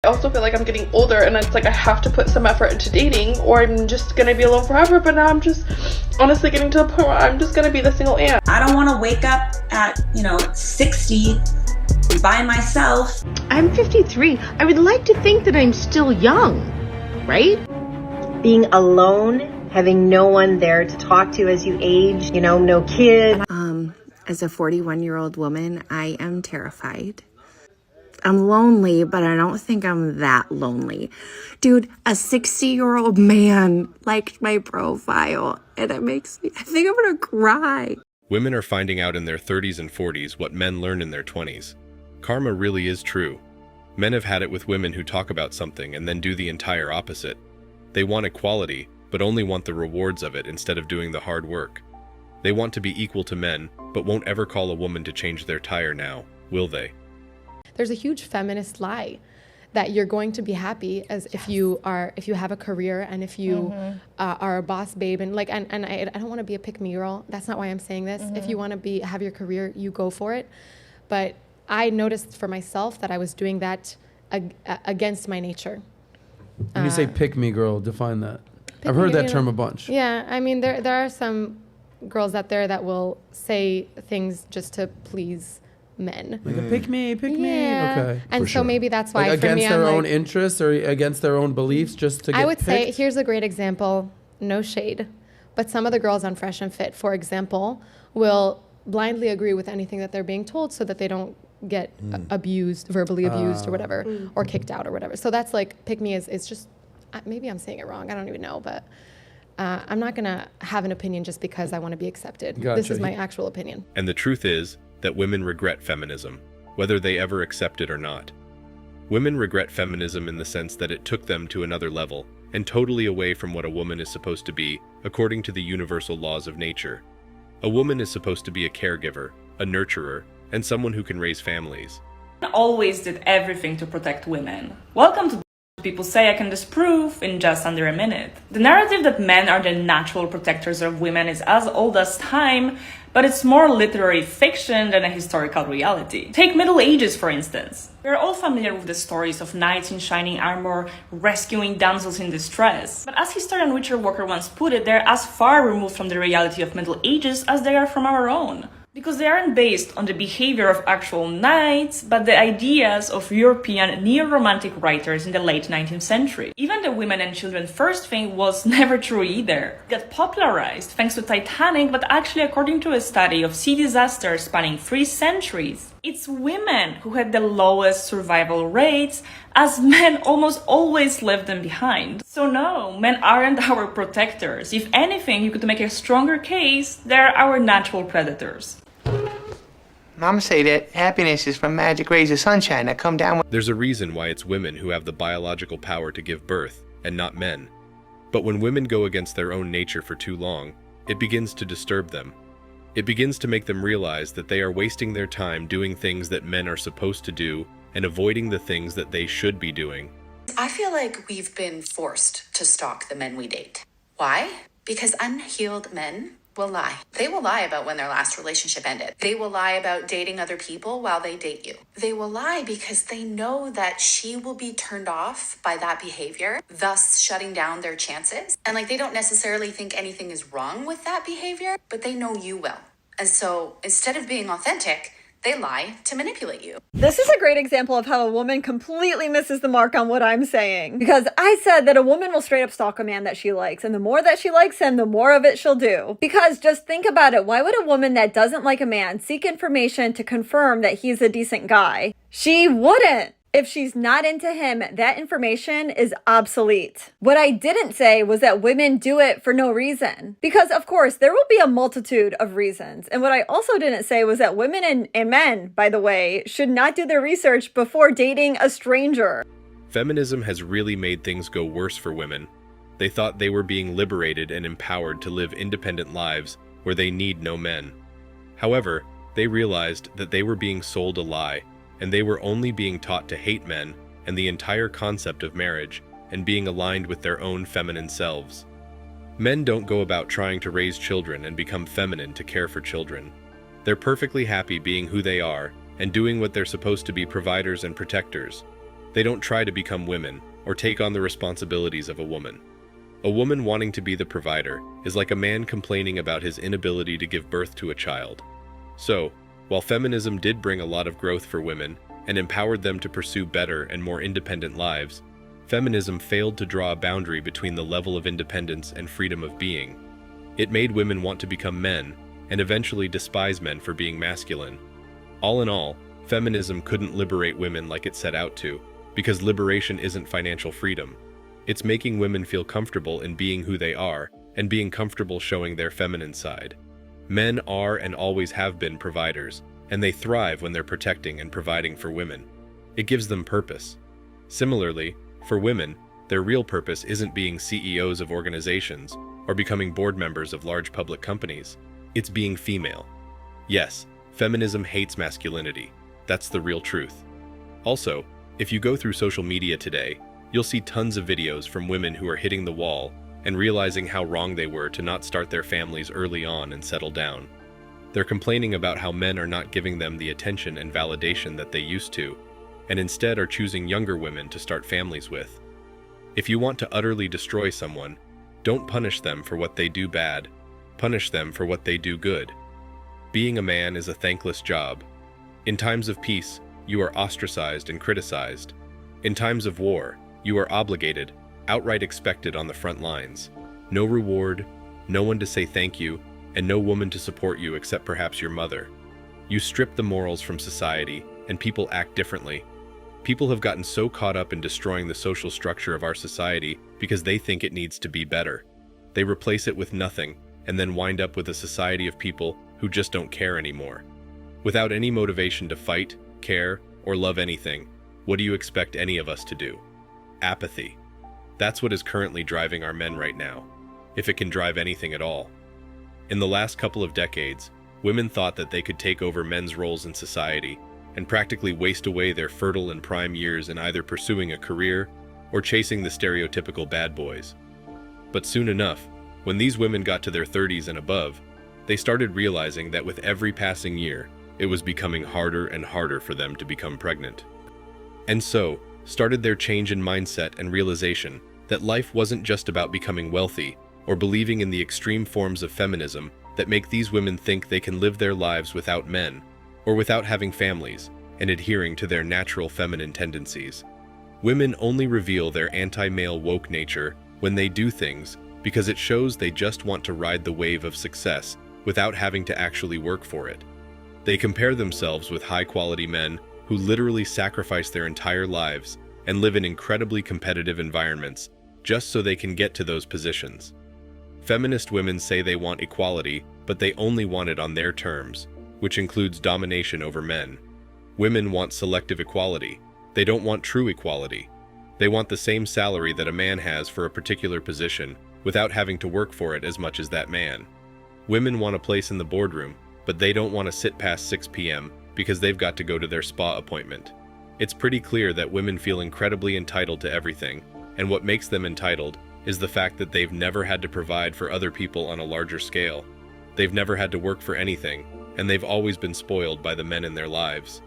I also feel like I'm getting older and it's like I have to put some effort into dating or I'm just gonna be alone forever. But now I'm just honestly getting to the point where I'm just gonna be the single aunt. I don't want to wake up at 60 by myself. I'm 53. I would like to think that I'm still young, right? Being alone, having no one there to talk to as you age, no kid. As a 41-year-old woman, I am terrified. I'm lonely, but I don't think I'm that lonely. Dude, a 60-year-old man liked my profile, and it makes me, I think I'm gonna cry. Women are finding out in their 30s and 40s what men learn in their 20s. Karma really is true. Men have had it with women who talk about something and then do the entire opposite. They want equality, but only want the rewards of it instead of doing the hard work. They want to be equal to men, but won't ever call a woman to change their tire now, will they? There's a huge feminist lie that you're going to be happy as if you have a career and if you are a boss babe and I don't want to be a pick me girl. That's not why I'm saying this. If you want to have your career, you go for it. But I noticed for myself that I was doing that against my nature. When you say pick me girl, define that. I've heard that term a bunch. Yeah, I mean there are some girls out there that will say things just to please men. Like a pick me. Okay. And so maybe that's why like for me, against their own interests or against their own beliefs just to get I would say, picked? here's a great example, no shade, but some of the girls on Fresh and Fit, for example, will blindly agree with anything that they're being told so that they don't get abused, verbally abused or whatever, or kicked out or whatever. So that's like, pick me is just, maybe I'm saying it wrong, I don't even know, but I'm not gonna have an opinion just because I wanna be accepted. Gotcha. This is my actual opinion. And the truth is that women regret feminism, whether they ever accept it or not. Women regret feminism in the sense that it took them to another level and totally away from what a woman is supposed to be according to the universal laws of nature. A woman is supposed to be a caregiver, a nurturer, and someone who can raise families. Always did everything to protect women. Welcome to people say I can disprove in just under a minute. The narrative that men are the natural protectors of women is as old as time, but it's more literary fiction than a historical reality. Take Middle Ages, for instance. We're all familiar with the stories of knights in shining armor rescuing damsels in distress. But as historian Richard Walker once put it, they're as far removed from the reality of Middle Ages as they are from our own. Because they aren't based on the behavior of actual knights, but the ideas of European neo-romantic writers in the late 19th century. Even the women and children first thing was never true either. It got popularized thanks to Titanic, but actually according to a study of sea disasters spanning 3 centuries, it's women who had the lowest survival rates, as men almost always left them behind. So no, men aren't our protectors. If anything, you could make a stronger case, they're our natural predators. Mama say that happiness is from magic rays of sunshine that come down with... There's a reason why it's women who have the biological power to give birth, and not men. But when women go against their own nature for too long, it begins to disturb them. It begins to make them realize that they are wasting their time doing things that men are supposed to do and avoiding the things that they should be doing. I feel like we've been forced to stalk the men we date. Why? Because unhealed men will lie. They will lie about when their last relationship ended. They will lie about dating other people while they date you. They will lie because they know that she will be turned off by that behavior, thus shutting down their chances. And they don't necessarily think anything is wrong with that behavior, but they know you will. And so instead of being authentic, they lie to manipulate you. This is a great example of how a woman completely misses the mark on what I'm saying. Because I said that a woman will straight up stalk a man that she likes, and the more that she likes him, the more of it she'll do. Because just think about it, why would a woman that doesn't like a man seek information to confirm that he's a decent guy? She wouldn't. If she's not into him, that information is obsolete. What I didn't say was that women do it for no reason. Because, of course, there will be a multitude of reasons. And what I also didn't say was that women and men, by the way, should not do their research before dating a stranger. Feminism has really made things go worse for women. They thought they were being liberated and empowered to live independent lives where they need no men. However, they realized that they were being sold a lie, and they were only being taught to hate men and the entire concept of marriage and being aligned with their own feminine selves. Men don't go about trying to raise children and become feminine to care for children. They're perfectly happy being who they are and doing what they're supposed to be, providers and protectors. They don't try to become women or take on the responsibilities of a woman. A woman wanting to be the provider is like a man complaining about his inability to give birth to a child. So, while feminism did bring a lot of growth for women and empowered them to pursue better and more independent lives, feminism failed to draw a boundary between the level of independence and freedom of being. It made women want to become men and eventually despise men for being masculine. All in all, feminism couldn't liberate women like it set out to, because liberation isn't financial freedom. It's making women feel comfortable in being who they are and being comfortable showing their feminine side. Men are and always have been providers, and they thrive when they're protecting and providing for women. It gives them purpose. Similarly, for women, their real purpose isn't being CEOs of organizations or becoming board members of large public companies. It's being female. Yes, feminism hates masculinity. That's the real truth. Also, if you go through social media today, you'll see tons of videos from women who are hitting the wall and realizing how wrong they were to not start their families early on and settle down. They're complaining about how men are not giving them the attention and validation that they used to, and instead are choosing younger women to start families with. If you want to utterly destroy someone, don't punish them for what they do bad. Punish them for what they do good. Being a man is a thankless job. In times of peace, you are ostracized and criticized. In times of war, you are obligated, outright expected on the front lines. No reward, no one to say thank you, and no woman to support you except perhaps your mother. You strip the morals from society, and people act differently. People have gotten so caught up in destroying the social structure of our society because they think it needs to be better. They replace it with nothing, and then wind up with a society of people who just don't care anymore. Without any motivation to fight, care, or love anything, what do you expect any of us to do? Apathy. That's what is currently driving our men right now, if it can drive anything at all. In the last couple of decades, women thought that they could take over men's roles in society and practically waste away their fertile and prime years in either pursuing a career or chasing the stereotypical bad boys. But soon enough, when these women got to their 30s and above, they started realizing that with every passing year, it was becoming harder and harder for them to become pregnant. And so, started their change in mindset and realization that life wasn't just about becoming wealthy or believing in the extreme forms of feminism that make these women think they can live their lives without men or without having families and adhering to their natural feminine tendencies. Women only reveal their anti-male woke nature when they do things because it shows they just want to ride the wave of success without having to actually work for it. They compare themselves with high-quality men who literally sacrifice their entire lives and live in incredibly competitive environments just so they can get to those positions. Feminist women say they want equality, but they only want it on their terms, which includes domination over men. Women want selective equality. They don't want true equality. They want the same salary that a man has for a particular position without having to work for it as much as that man. Women want a place in the boardroom, but they don't want to sit past 6 p.m. because they've got to go to their spa appointment. It's pretty clear that women feel incredibly entitled to everything, and what makes them entitled is the fact that they've never had to provide for other people on a larger scale. They've never had to work for anything, and they've always been spoiled by the men in their lives.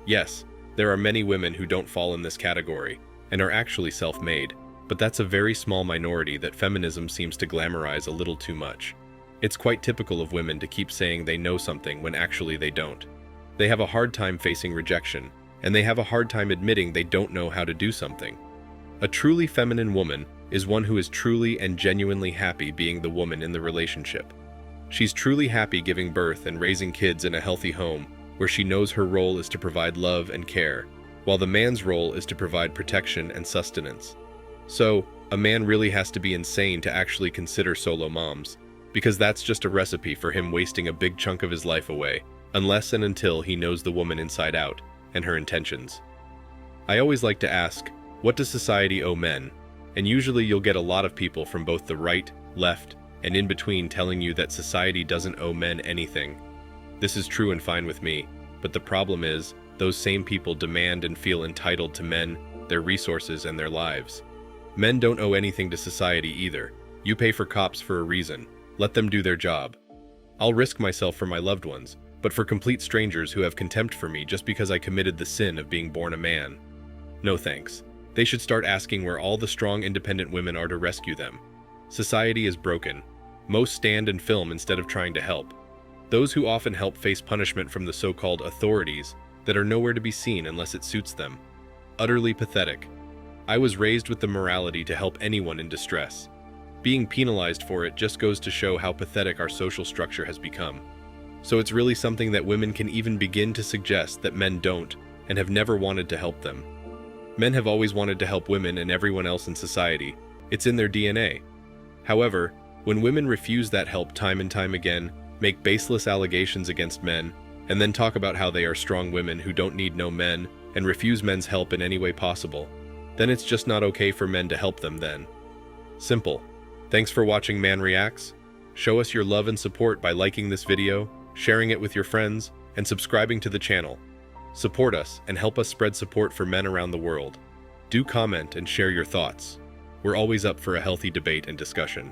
Yes, there are many women who don't fall in this category and are actually self-made, but that's a very small minority that feminism seems to glamorize a little too much. It's quite typical of women to keep saying they know something when actually they don't. They have a hard time facing rejection, and they have a hard time admitting they don't know how to do something. A truly feminine woman is one who is truly and genuinely happy being the woman in the relationship. She's truly happy giving birth and raising kids in a healthy home where she knows her role is to provide love and care, while the man's role is to provide protection and sustenance. So, a man really has to be insane to actually consider solo moms, because that's just a recipe for him wasting a big chunk of his life away, unless and until he knows the woman inside out and her intentions. I always like to ask, what does society owe men? And usually you'll get a lot of people from both the right, left, and in between telling you that society doesn't owe men anything. This is true and fine with me, but the problem is, those same people demand and feel entitled to men, their resources, and their lives. Men don't owe anything to society either. You pay for cops for a reason. Let them do their job. I'll risk myself for my loved ones, but for complete strangers who have contempt for me just because I committed the sin of being born a man. No thanks. They should start asking where all the strong, independent women are to rescue them. Society is broken. Most stand and film instead of trying to help. Those who often help face punishment from the so-called authorities that are nowhere to be seen unless it suits them. Utterly pathetic. I was raised with the morality to help anyone in distress. Being penalized for it just goes to show how pathetic our social structure has become. So it's really something that women can even begin to suggest that men don't and have never wanted to help them. Men have always wanted to help women and everyone else in society. It's in their DNA. However, when women refuse that help time and time again, make baseless allegations against men, and then talk about how they are strong women who don't need no men and refuse men's help in any way possible, then it's just not okay for men to help them then. Simple. Thanks for watching Man Reacts. Show us your love and support by liking this video, sharing it with your friends, and subscribing to the channel. Support us and help us spread support for men around the world. Do comment and share your thoughts. We're always up for a healthy debate and discussion.